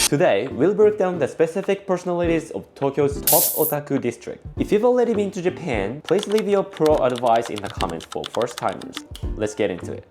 Today, we'll break down the specific personalities of Tokyo's top otaku district. If you've already been to Japan, please leave your pro advice in the comments for first timers. Let's get into it.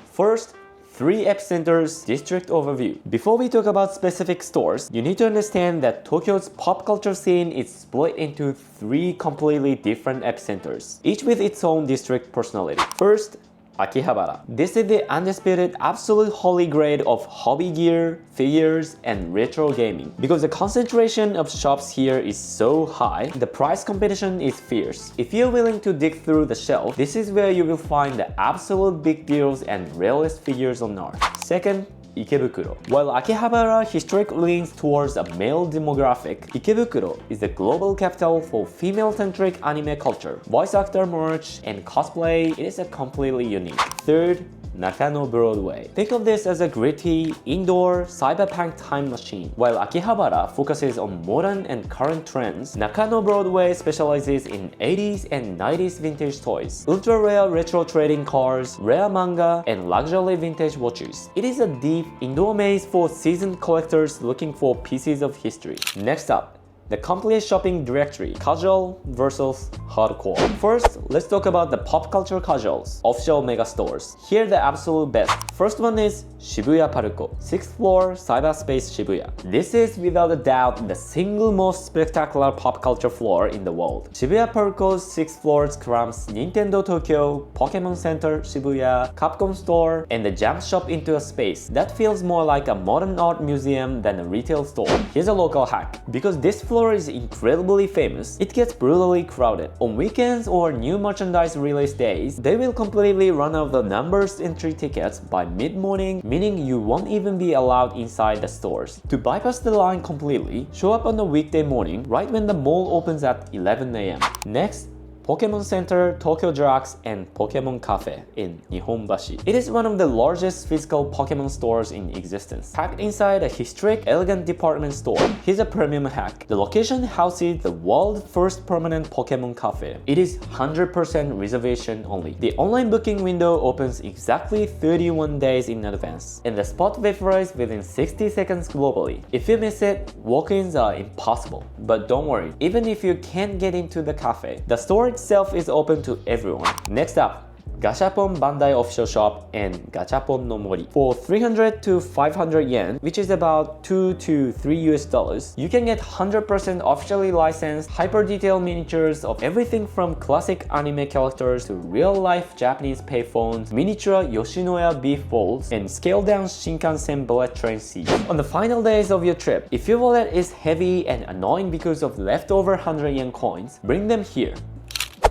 First, 3 Epicenters district overview. Before we talk about specific stores, you need to understand that Tokyo's pop culture scene is split into 3 completely different epicenters, each with its own district personality. First, Akihabara. This is the undisputed absolute holy grail of hobby gear, figures, and retro gaming. Because the concentration of shops here is so high, the price competition is fierce. If you're willing to dig through the shelf, this is where you will find the absolute big deals and rarest figures on earth. Second, Ikebukuro. While Akihabara historically leans towards a male demographic, Ikebukuro is the global capital for female-centric anime culture. Voice actor merch and cosplay, it is a completely unique. Third, Nakano Broadway. Think of this as a gritty, indoor, cyberpunk time machine. While Akihabara focuses on modern and current trends, Nakano Broadway specializes in 80s and 90s vintage toys, ultra-rare retro trading cards, rare manga, and luxury vintage watches. It is a deep indoor maze for seasoned collectors looking for pieces of history. Next up, the complete shopping directory, casual versus hardcore. First, let's talk about the pop culture casuals, official mega stores. Here the absolute best. First one is Shibuya PARCO, 6th floor cyberspace Shibuya. This is without a doubt the single most spectacular pop culture floor in the world. Shibuya PARCO's 6th floor crams Nintendo Tokyo, Pokémon Center Shibuya, Capcom store, and the jump shop into a space that feels more like a modern art museum than a retail store. Here's a local hack. Because this floor is incredibly famous, it gets brutally crowded. On weekends or new merchandise release days, they will completely run out of numbers entry tickets by mid-morning, meaning you won't even be allowed inside the stores. To bypass the line completely, show up on a weekday morning right when the mall opens at 11 AM. Next, Pokémon Center, Tokyo Drugs, and Pokémon Cafe in Nihonbashi. It is one of the largest physical Pokémon stores in existence, packed inside a historic, elegant department store. Here's a premium hack. The location houses the world's first permanent Pokémon Cafe. It is 100% reservation only. The online booking window opens exactly 31 days in advance, and the spot vaporizes within 60 seconds globally. If you miss it, walk-ins are impossible. But don't worry, even if you can't get into the cafe, the store itself is open to everyone. Next up, Gashapon Bandai official shop and Gachapon no Mori. For 300 to 500 yen, which is about 2 to 3 US dollars, you can get 100% officially licensed, hyper-detailed miniatures of everything from classic anime characters to real-life Japanese payphones, miniature Yoshinoya beef bowls, and scaled-down Shinkansen bullet train seats. On the final days of your trip, if your wallet is heavy and annoying because of leftover 100 yen coins, bring them here.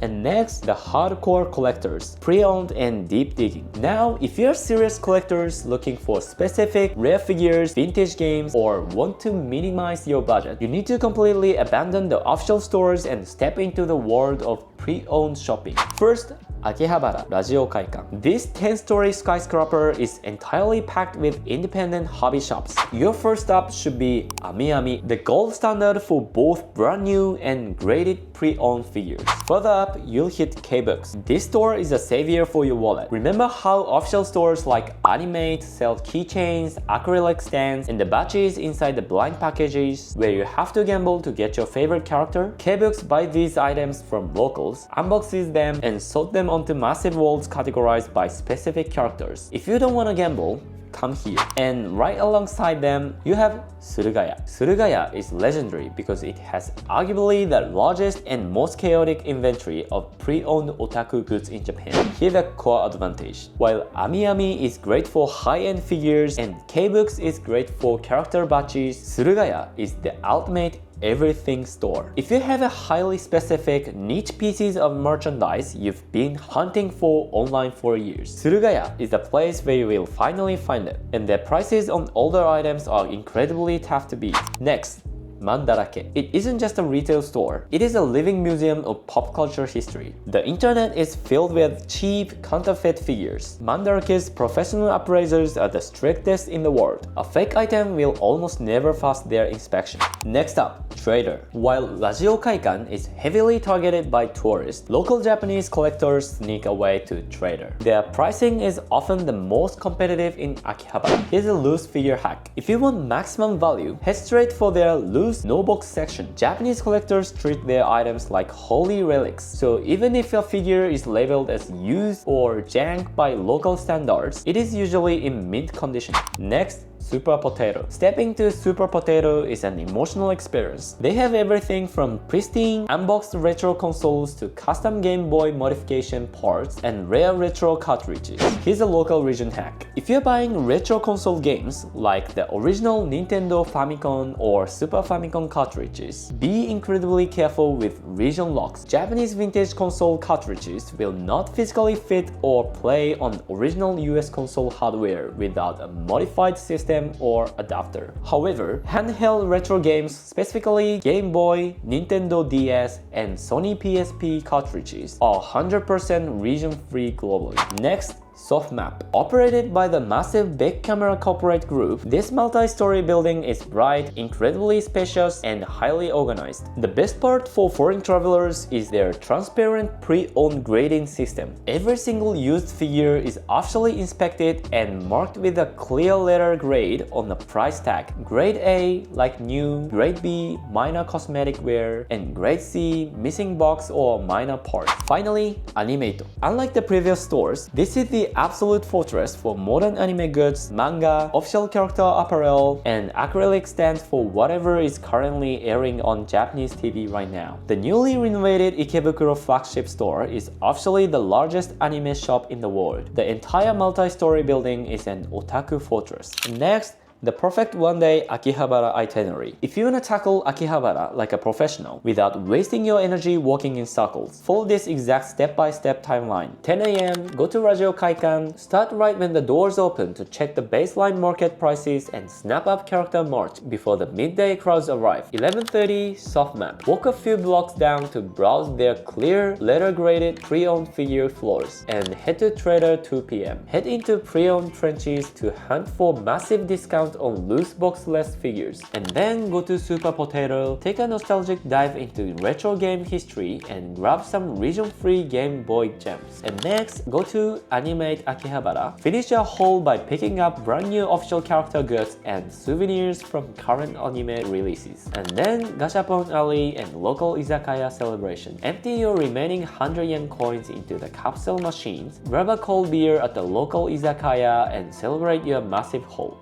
And next, the hardcore collectors, pre-owned and deep digging. Now, if you're serious collectors looking for specific rare figures, vintage games, or want to minimize your budget, you need to completely abandon the official stores and step into the world of pre-owned shopping. First, Akihabara Radio Kaikan. This 10-story skyscraper is entirely packed with independent hobby shops. Your first stop should be AmiAmi, the gold standard for both brand new and graded pre-owned figures. Further up, you'll hit K-Books. This store is a savior for your wallet. Remember how official stores like Animate sell keychains, acrylic stands, and the badges inside the blind packages where you have to gamble to get your favorite character? K-Books buys these items from locals, unboxes them, and sort them onto massive vaults categorized by specific characters. If you don't want to gamble, come here. And right alongside them, you have Surugaya. Surugaya is legendary because it has arguably the largest and most chaotic inventory of pre-owned otaku goods in Japan. Here's the core advantage. While AmiAmi is great for high-end figures and K-Books is great for character badges, Surugaya is the ultimate everything store. If you have a highly specific niche pieces of merchandise you've been hunting for online for years, Surugaya is the place where you will finally find it, and the prices on older items are incredibly tough to beat. Next, Mandarake. It isn't just a retail store, it is a living museum of pop culture history. The internet is filled with cheap, counterfeit figures. Mandarake's professional appraisers are the strictest in the world. A fake item will almost never pass their inspection. Next up, Trader. While Radio Kaikan is heavily targeted by tourists, local Japanese collectors sneak away to Trader. Their pricing is often the most competitive in Akihabara. Here's a loose figure hack. If you want maximum value, head straight for their loose no-box section. Japanese collectors treat their items like holy relics, so even if a figure is labeled as used or jank by local standards, it is usually in mint condition. Next, Super Potato. Stepping to Super Potato is an emotional experience. They have everything from pristine, unboxed retro consoles to custom Game Boy modification parts and rare retro cartridges. Here's a local region hack. If you're buying retro console games like the original Nintendo Famicom or Super Famicom cartridges, be incredibly careful with region locks. Japanese vintage console cartridges will not physically fit or play on original US console hardware without a modified system or adapter. However, handheld retro games, specifically Game Boy, Nintendo DS, and Sony PSP cartridges, are 100% region-free globally. Next, Sofmap. Operated by the massive Big Camera corporate group, this multi-story building is bright, incredibly spacious, and highly organized. The best part for foreign travelers is their transparent pre-owned grading system. Every single used figure is officially inspected and marked with a clear letter grade on the price tag. Grade A, like new, Grade B, minor cosmetic wear, and Grade C, missing box or minor part. Finally, Animate. Unlike the previous stores, this is the absolute fortress for modern anime goods, manga, official character apparel, and acrylic stands for whatever is currently airing on Japanese TV right now. The newly renovated Ikebukuro flagship store is officially the largest anime shop in the world. The entire multi-story building is an otaku fortress. Next, the perfect one-day Akihabara itinerary. If you want to tackle Akihabara like a professional without wasting your energy walking in circles, follow this exact step-by-step timeline. 10 AM, go to Radio Kaikan, start right when the doors open to check the baseline market prices and snap up character merch before the midday crowds arrive. 11:30, Sofmap. Walk a few blocks down to browse their clear, letter-graded pre-owned figure floors, and head to Trader 2 PM. Head into pre-owned trenches to hunt for massive discounts on loose boxless figures, and then go to Super Potato, take a nostalgic dive into retro game history and grab some region-free Game Boy gems. And next, go to Animate Akihabara, finish your haul by picking up brand new official character goods and souvenirs from current anime releases. And then Gashapon Alley and local izakaya celebration. Empty your remaining 100 yen coins into the capsule machines, grab a cold beer at the local izakaya and celebrate your massive haul.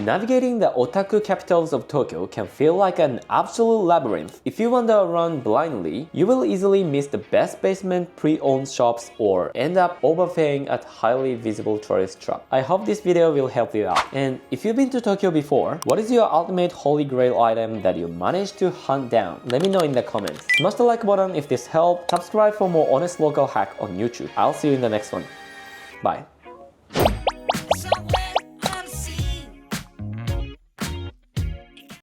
Navigating the otaku capitals of Tokyo can feel like an absolute labyrinth. If you wander around blindly, you will easily miss the best basement pre-owned shops or end up overpaying at highly visible tourist trap. I hope this video will help you out. And if you've been to Tokyo before, what is your ultimate holy grail item that you managed to hunt down? Let me know in the comments. Smash the like button if this helped, subscribe for more honest local hack on YouTube. I'll see you in the next one. Bye.